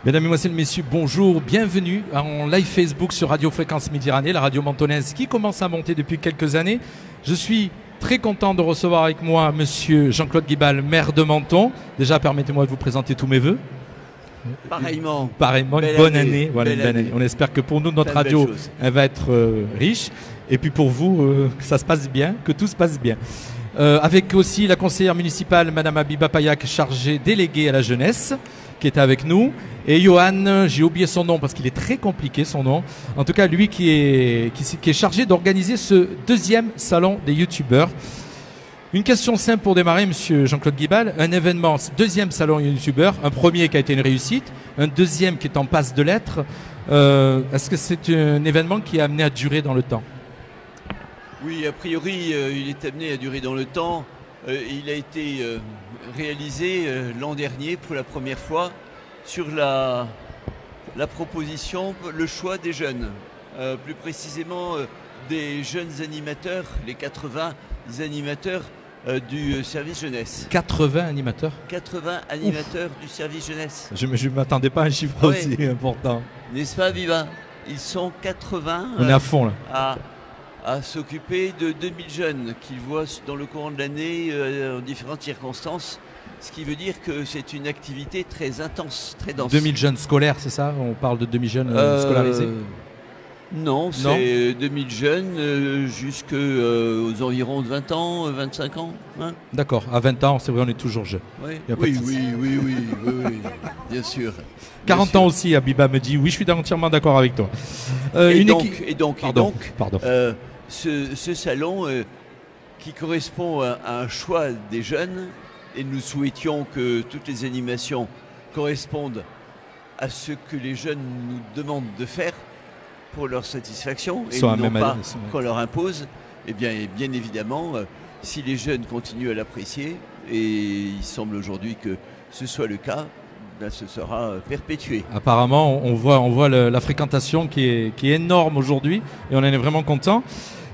Mesdames, Mesdemoiselles, Messieurs, bonjour, bienvenue en live Facebook sur Radio Fréquence Méditerranée, la radio mentonaise qui commence à monter depuis quelques années. Je suis très content de recevoir avec moi Monsieur Jean-Claude Guibal, maire de Menton. Déjà, permettez-moi de vous présenter tous mes vœux. Pareillement. Pareillement, une bonne année. Voilà, une bonne année. On espère que pour nous, notre radio, elle va être riche. Et puis pour vous, que ça se passe bien, que tout se passe bien. Avec aussi la conseillère municipale, Madame Abiba Payak, chargée déléguée à la jeunesse, qui est avec nous. Et Johan, j'ai oublié son nom parce qu'il est très compliqué son nom. En tout cas, lui qui est chargé d'organiser ce deuxième salon des youtubeurs. Une question simple pour démarrer, Monsieur Jean-Claude Guibal. Un événement, deuxième salon youtubeur, un premier qui a été une réussite, un deuxième qui est en passe de l'être. Est-ce que c'est un événement qui est amené à durer dans le temps? Oui, a priori, il est amené à durer dans le temps. Il a été réalisé l'an dernier pour la première fois sur la proposition, le choix des jeunes. Plus précisément des jeunes animateurs, les 80 animateurs du service jeunesse. 80 animateurs 80 animateurs du service jeunesse. Je ne m'attendais pas à un chiffre aussi important. N'est-ce pas, Viva? Ils sont 80 On est à fond là. À s'occuper de 2000 jeunes qu'ils voient dans le courant de l'année en différentes circonstances. Ce qui veut dire que c'est une activité très intense, très dense. 2000 jeunes scolaires, c'est ça? On parle de 2000 jeunes scolarisés? Non, c'est 2000 jeunes jusqu'aux environs de 20 ans, 25 ans. Hein. D'accord, à 20 ans, c'est vrai, on est toujours jeune. Oui, bien sûr. 40 ans aussi, Abiba me dit, oui, je suis entièrement d'accord avec toi. Pardon. Ce salon qui correspond à un choix des jeunes, et nous souhaitions que toutes les animations correspondent à ce que les jeunes nous demandent de faire pour leur satisfaction et non pas qu'on leur impose. Eh bien évidemment, si les jeunes continuent à l'apprécier, et il semble aujourd'hui que ce soit le cas, ben ce sera perpétué. Apparemment, on voit la fréquentation qui est énorme aujourd'hui et on en est vraiment content.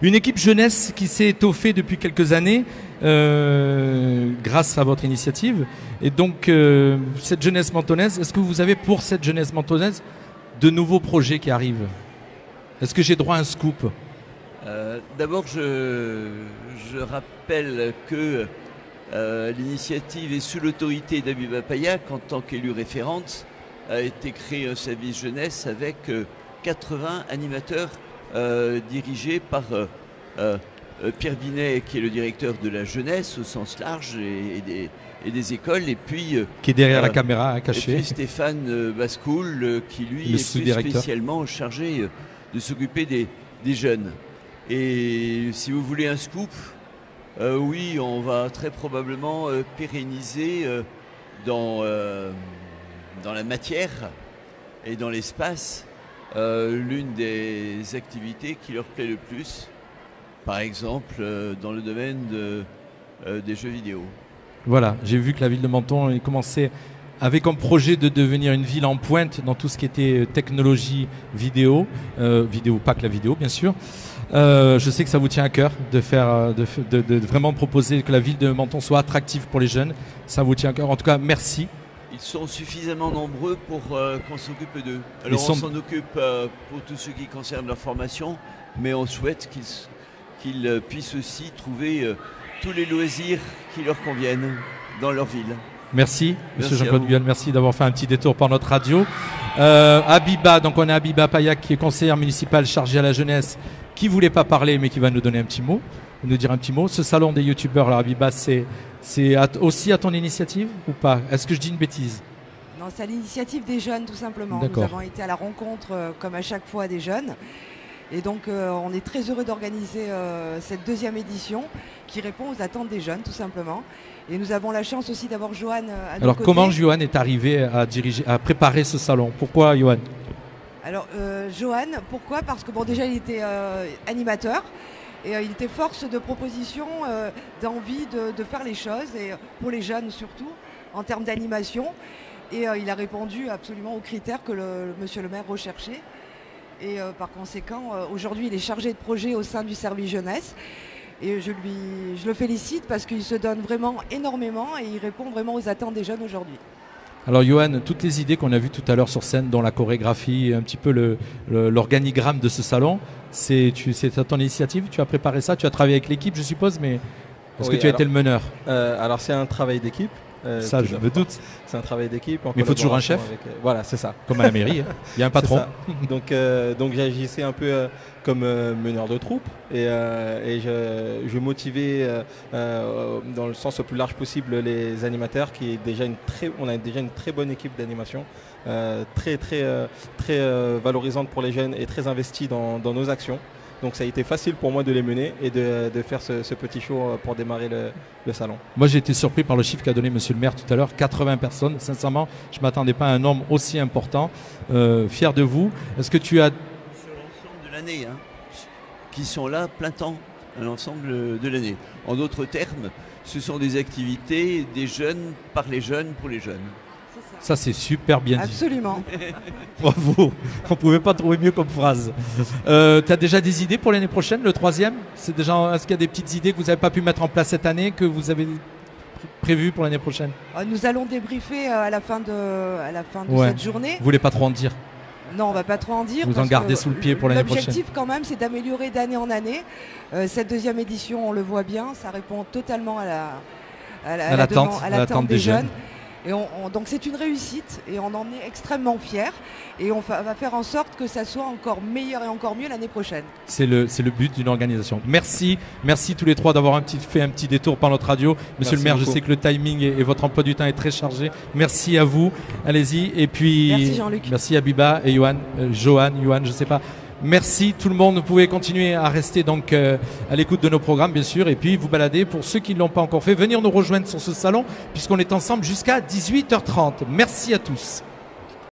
Une équipe jeunesse qui s'est étoffée depuis quelques années grâce à votre initiative. Et donc, cette jeunesse mentonnaise, est-ce que vous avez pour cette jeunesse mentonnaise de nouveaux projets qui arrivent? Est-ce que j'ai droit à un scoop? D'abord, je rappelle que l'initiative est sous l'autorité d'Abiba Payak en tant qu'élue référente. A été créé un service jeunesse avec 80 animateurs dirigés par Pierre Binet, qui est le directeur de la jeunesse au sens large et des écoles, et puis qui est derrière la caméra, caché. Et puis Stéphane Bascoul, qui lui est plus spécialement chargé de s'occuper des jeunes. Et si vous voulez un scoop, oui, on va très probablement pérenniser dans la matière et dans l'espace l'une des activités qui leur plaît le plus, par exemple dans le domaine des jeux vidéo. Voilà, j'ai vu que la ville de Menton a commencé avec un projet de devenir une ville en pointe dans tout ce qui était technologie vidéo, pas que la vidéo bien sûr. Je sais que ça vous tient à cœur de vraiment proposer que la ville de Menton soit attractive pour les jeunes. Ça vous tient à cœur. En tout cas, merci. Ils sont suffisamment nombreux pour qu'on s'occupe d'eux. Alors on s'en occupe pour tout ce qui concerne leur formation, mais on souhaite qu'ils puissent aussi trouver tous les loisirs qui leur conviennent dans leur ville. Merci, Monsieur Jean-Claude Guibal, merci d'avoir fait un petit détour par notre radio. Abiba, donc on a Abiba Payak qui est conseillère municipale chargée à la jeunesse, qui ne voulait pas parler mais qui va nous donner un petit mot, nous dire un petit mot. Ce salon des youtubeurs, là, Abiba, c'est aussi à ton initiative ou pas? Est-ce que je dis une bêtise? Non, c'est à l'initiative des jeunes tout simplement. Nous avons été à la rencontre, comme à chaque fois, des jeunes. Et donc on est très heureux d'organiser cette deuxième édition qui répond aux attentes des jeunes tout simplement. Et nous avons la chance aussi d'avoir Johan à nos côtés. Alors comment Johan est arrivé à préparer ce salon? Pourquoi Johan? Alors Johan, pourquoi? Parce que bon, déjà il était animateur et il était force de proposition, d'envie de faire les choses, et pour les jeunes surtout, en termes d'animation. Et il a répondu absolument aux critères que monsieur le maire recherchait. Et par conséquent, aujourd'hui, il est chargé de projet au sein du service jeunesse. Et je le félicite parce qu'il se donne vraiment énormément et il répond vraiment aux attentes des jeunes aujourd'hui. Alors Johan, toutes les idées qu'on a vues tout à l'heure sur scène, dont la chorégraphie, un petit peu l'organigramme de ce salon, c'est à ton initiative, tu as préparé ça, tu as travaillé avec l'équipe je suppose, mais est-ce que tu as été le meneur? Alors c'est un travail d'équipe. Ça je me doute. C'est un travail d'équipe. Mais il faut toujours un chef voilà, c'est ça. Comme à la mairie, il y a un patron. Donc j'agissais un peu comme meneur de troupe et je motivais dans le sens le plus large possible les animateurs on a déjà une très bonne équipe d'animation, très valorisante pour les jeunes et très investie dans nos actions. Donc ça a été facile pour moi de les mener et de faire ce petit show pour démarrer le salon. Moi j'ai été surpris par le chiffre qu'a donné monsieur le maire tout à l'heure, 80 personnes. Sincèrement, je ne m'attendais pas à un nombre aussi important. Fier de vous. Est-ce que tu as... Sur l'ensemble de l'année, qui sont là plein temps, à l'ensemble de l'année. En d'autres termes, ce sont des activités des jeunes par les jeunes pour les jeunes. Ça c'est super bien dit. Absolument. Bravo, on ne pouvait pas trouver mieux comme phrase. Tu as déjà des idées pour l'année prochaine, le 3e? Est-ce qu'il y a des petites idées que vous n'avez pas pu mettre en place cette année, que vous avez prévues pour l'année prochaine? Nous allons débriefer à la fin de cette journée. Vous voulez pas trop en dire? Non, on va pas trop en dire. Vous en gardez sous le pied pour l'année prochaine. L'objectif quand même, c'est d'améliorer d'année en année. Cette 2e édition, on le voit bien, ça répond totalement à l'attente des jeunes. Et donc c'est une réussite et on en est extrêmement fiers et on va faire en sorte que ça soit encore meilleur et encore mieux l'année prochaine. C'est le but d'une organisation. Merci tous les trois d'avoir fait un petit détour par notre radio. Monsieur le maire, beaucoup. Je sais que le timing et votre emploi du temps est très chargé. Merci à vous. Allez-y. Et puis merci Jean-Luc. Merci à Biba et Johan, je sais pas. Merci tout le monde, vous pouvez continuer à rester donc à l'écoute de nos programmes bien sûr et puis vous balader pour ceux qui ne l'ont pas encore fait, venir nous rejoindre sur ce salon puisqu'on est ensemble jusqu'à 18h30. Merci à tous.